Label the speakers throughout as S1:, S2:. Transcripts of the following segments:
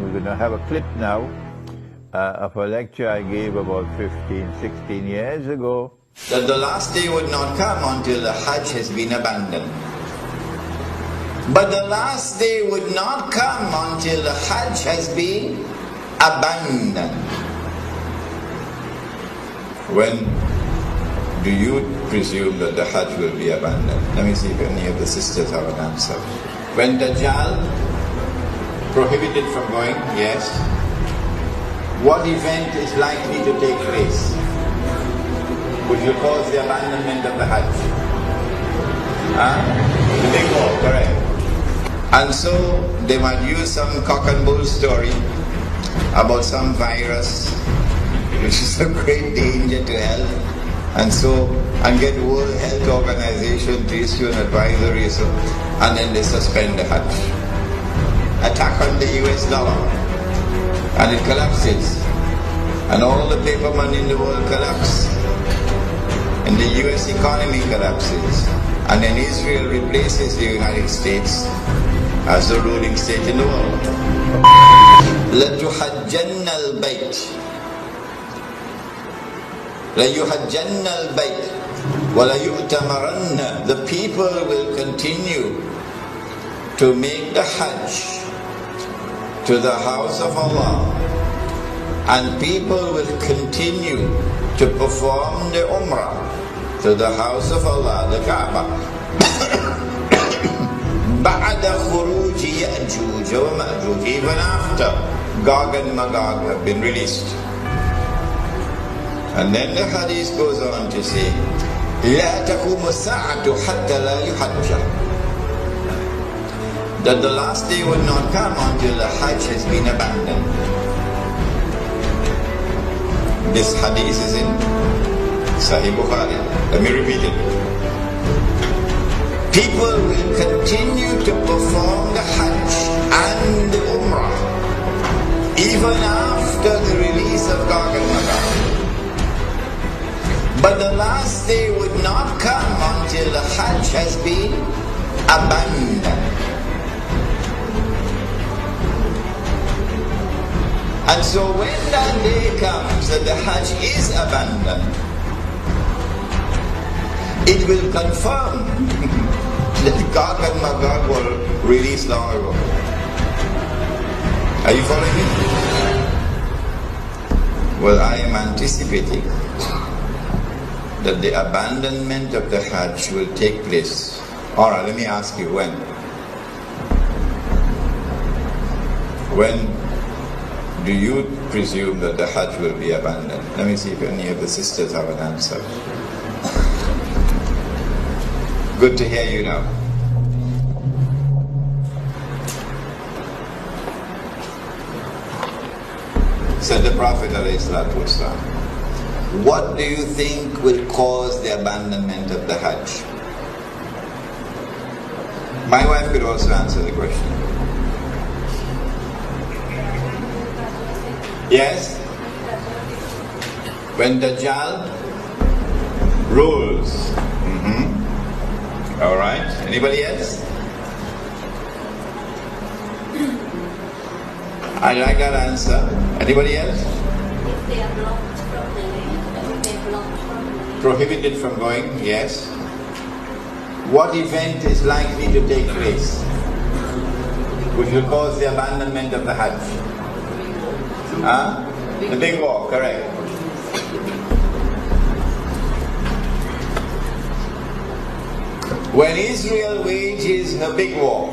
S1: we're going to have a clip now of a lecture I gave about 15, 16 years ago.
S2: That the last day would not come until the Hajj has been abandoned. But the last day would not come until the Hajj has been abandoned. When do you presume that the Hajj will be abandoned? Let me see if any of the sisters have an answer. When Dajjal prohibited from going, yes. What event is likely to take place which will cause the abandonment of the Hajj? The big war, correct. And so they might use some cock and bull story about some virus which is a great danger to health, and get World Health Organization to issue an advisory, and then they suspend the Hajj. Attack on the US dollar, and it collapses, and all the paper money in the world collapse, and the US economy collapses, and then Israel replaces the United States as the ruling state in the world. لَتُحَجَّنَّ الْبَيْتِ لَيُحَجَّنَّ الْبَيْتِ وَلَيُؤْتَمَرَنَّ. The people will continue to make the Hajj to the house of Allah, and people will continue to perform the Umrah to the house of Allah, the Kaaba. بَعْدَ خُرُوجِ يَأْجُوجَ وَمَأْجُوجَ. Even after Gog and Magog have been released. And then the hadith goes on to say, لَا تَقُومُ السَّاعَةُ حَتَّى لَا يُحَجَّ. That the last day would not come until the Hajj has been abandoned. This hadith is in Sahih Bukhari. Let me repeat it. People will continue to perform the Hajj and the Umrah even after the release of Gog and Magog. But the last day would not come until the Hajj has been abandoned. And so when that day comes that the Hajj is abandoned, it will confirm that Gog and Magog were released long ago. Are you following me? Well, I am anticipating that the abandonment of the Hajj will take place. Alright, let me ask you, when? When do you presume that the Hajj will be abandoned? Let me see if any of the sisters have an answer. Good to hear you now. Said the Prophet ﷺ, what do you think will cause the abandonment of the Hajj? My wife could also answer the question. Yes? When Dajjal rules. Alright, anybody else? I like that answer. Anybody else?
S3: If they are blocked from the
S2: Prohibited from going, yes. What event is likely to take place which will cause the abandonment of the Hajj? The big war, correct. When Israel wages a big war,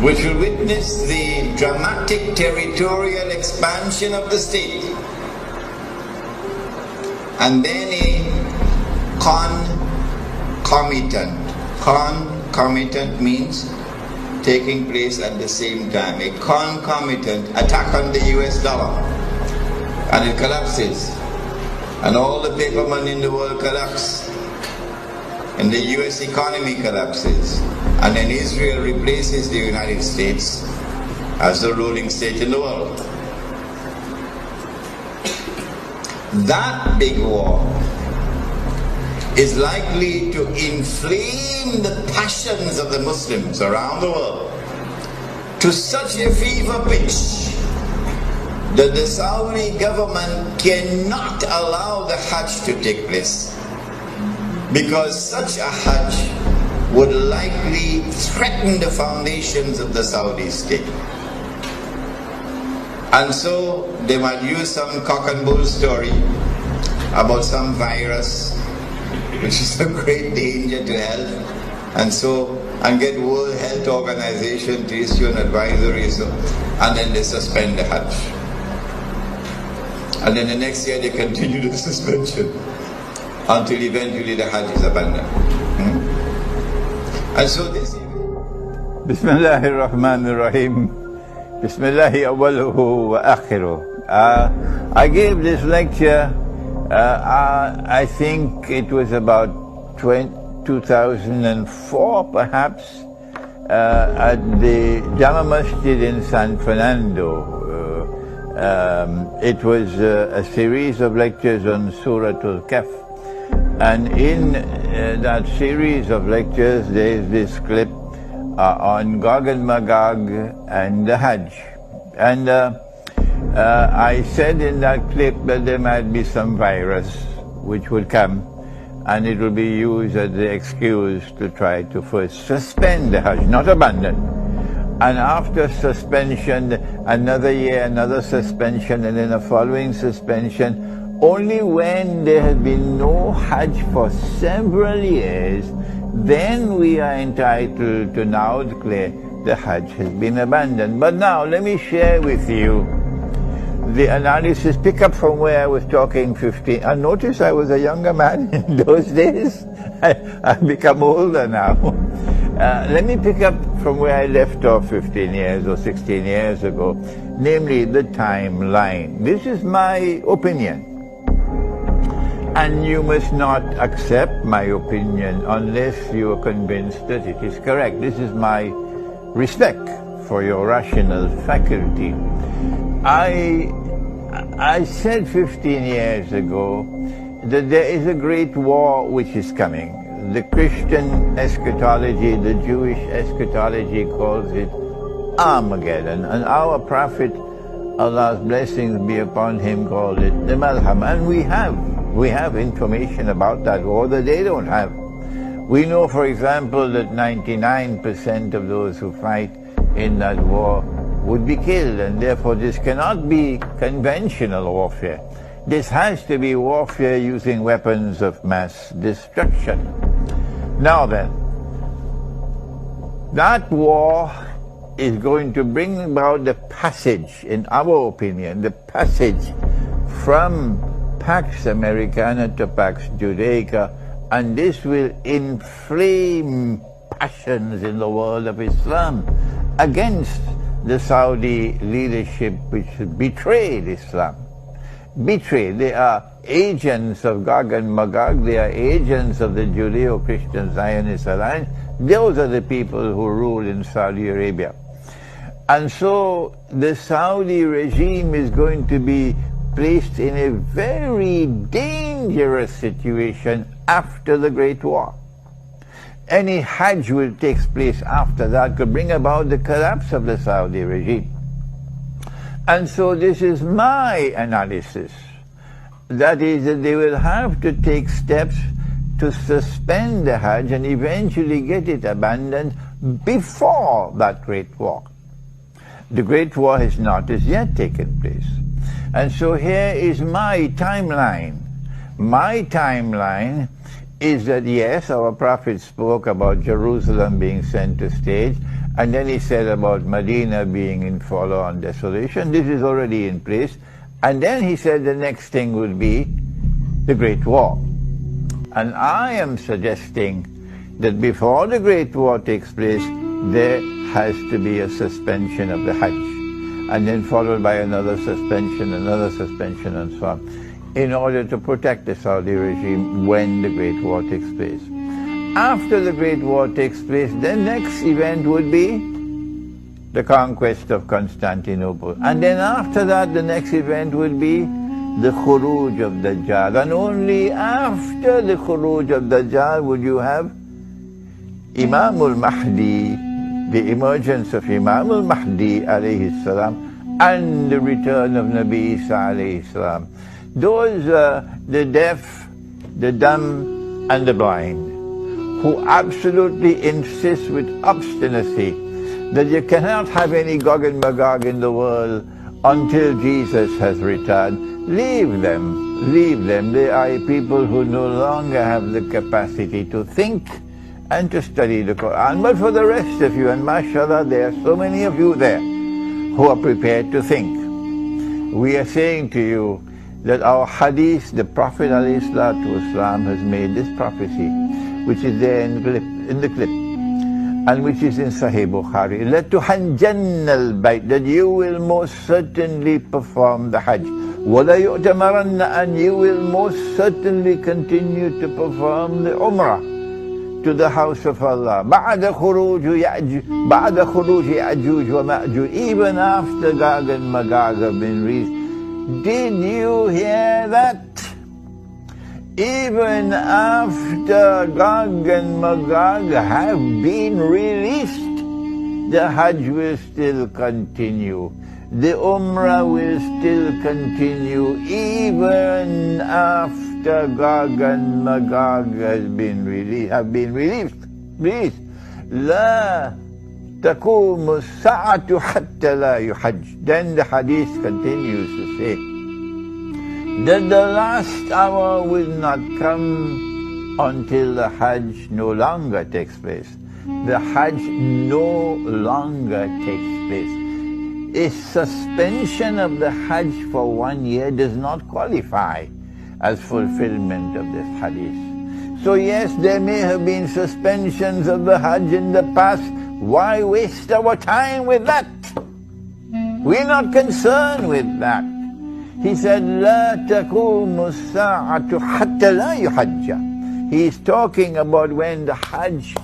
S2: which will witness the dramatic territorial expansion of the state, and then a concomitant means taking place at the same time, a concomitant attack on the US dollar, and it collapses, and all the paper money in the world collapse, and the US economy collapses, and then Israel replaces the United States as the ruling state in the world. That big war is likely to inflame the passions of the Muslims around the world to such a fever pitch that the Saudi government cannot allow the Hajj to take place, because such a Hajj would likely threaten the foundations of the Saudi state. And so they might use some cock and bull story about some virus which is a great danger to health, and get World Health Organization to issue an advisory, and then they suspend the Hajj. And then the next year they continue the suspension until eventually the Hajj is abandoned. And so this
S1: Bismillahir Rahmanir Rahim. Bismillahi awwaluhu wa akhiruh. I gave this lecture, I think it was about 2004 perhaps, at the Jama Masjid in San Fernando. It was a series of lectures on Surah Al-Kahf. And in that series of lectures, there is this clip on Gog and Magog and the Hajj. And I said in that clip that there might be some virus which would come, and it will be used as the excuse to try to first suspend the Hajj, not abandon. And after suspension, another year, another suspension, and then a following suspension. Only when there has been no Hajj for several years, then we are entitled to now declare the Hajj has been abandoned. But now let me share with you the analysis, pick up from where I was talking 15. And notice I was a younger man in those days. I've become older now. Let me pick up from where I left off 15 years or 16 years ago, namely the timeline. This is my opinion. And you must not accept my opinion unless you are convinced that it is correct. This is my respect for your rational faculty. I said 15 years ago that there is a great war which is coming. The Christian eschatology, the Jewish eschatology calls it Armageddon. And our Prophet, Allah's blessings be upon him, called it the Malham. And we have information about that war that they don't have. We know, for example, that 99% of those who fight in that war would be killed, and therefore this cannot be conventional warfare. This has to be warfare using weapons of mass destruction. Now then, that war is going to bring about the passage, in our opinion, the passage from Pax Americana to Pax Judaica, and this will inflame passions in the world of Islam against the Saudi leadership which betrayed Islam. Betrayed. They are agents of Gog and Magog, they are agents of the Judeo-Christian Zionist Alliance. Those are the people who rule in Saudi Arabia. And so the Saudi regime is going to be placed in a very dangerous situation after the Great War. Any Hajj which takes place after that could bring about the collapse of the Saudi regime. And so this is my analysis. That is, that they will have to take steps to suspend the Hajj and eventually get it abandoned before that Great War. The Great War has not as yet taken place. And so here is my timeline. My timeline is that, yes, our Prophet spoke about Jerusalem being center stage, and then he said about Medina being in forlorn desolation. This is already in place. And then he said the next thing would be the Great War. And I am suggesting that before the Great War takes place, there has to be a suspension of the Hajj, and then followed by another suspension, and so on, in order to protect the Saudi regime when the Great War takes place. After the Great War takes place, the next event would be the conquest of Constantinople. And then after that, the next event would be the khuruj of Dajjal. And only after the khuruj of Dajjal would you have Imam al-Mahdi, the emergence of Imam al-Mahdi alayhi salam, and the return of Nabi Isa alayhi salam. Those the deaf, the dumb, and the blind, who absolutely insist with obstinacy that you cannot have any Gog and Magog in the world until Jesus has returned. Leave them, leave them. They are people who no longer have the capacity to think and to study the Quran. But for the rest of you, and mashallah, there are so many of you there who are prepared to think. We are saying to you that our hadith, the Prophet ﷺ has made this prophecy, which is there in the clip, and which is in Sahih Bukhari. لَتُحَنْجَنَّ الْبَيْتِ, that you will most certainly perform the Hajj. وَلَا يُؤْتَمَرَنَّ, and you will most certainly continue to perform the Umrah to the house of Allah. بَعْدَ خُرُوجِ يَأْجُوجِ وَمَأْجُوجِ, even after Gog and Magog have been released. Did you hear that? Even after Gog and Magog have been released, the Hajj will still continue. The Umrah will still continue even after Gog and Magog have been released. لا تقوم الساعة حتى لا يحج. Then the hadith continues to say that the last hour will not come until the Hajj no longer takes place. The Hajj no longer takes place. A suspension of the Hajj for 1 year does not qualify as fulfillment of this hadith. So yes, there may have been suspensions of the Hajj in the past. Why waste our time with that? We're not concerned with that. He said, لا تقوم الساعة حتى لا يحج. He's talking about when the Hajj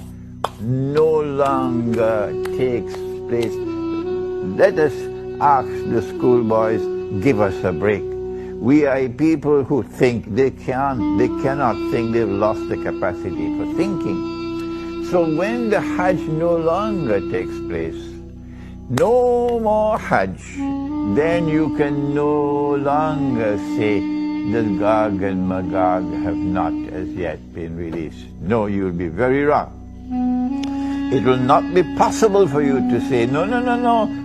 S1: no longer takes place. Let us ask the schoolboys, give us a break. We are people who think. They cannot think. They've lost the capacity for thinking. So when the Hajj no longer takes place, no more Hajj, then you can no longer say that Gog and Magog have not as yet been released. No, you'll be very wrong. It will not be possible for you to say, no,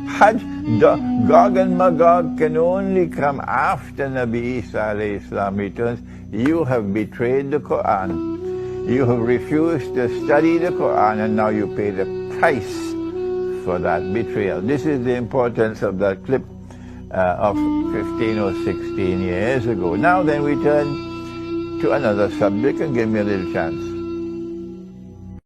S1: Hajj, Gog and Magog can only come after Nabi Isa alayhi salam returns. You have betrayed the Quran. You have refused to study the Quran, and now you pay the price for that betrayal. This is the importance of that clip of 15 or 16 years ago. Now then we turn to another subject, and give me a little chance.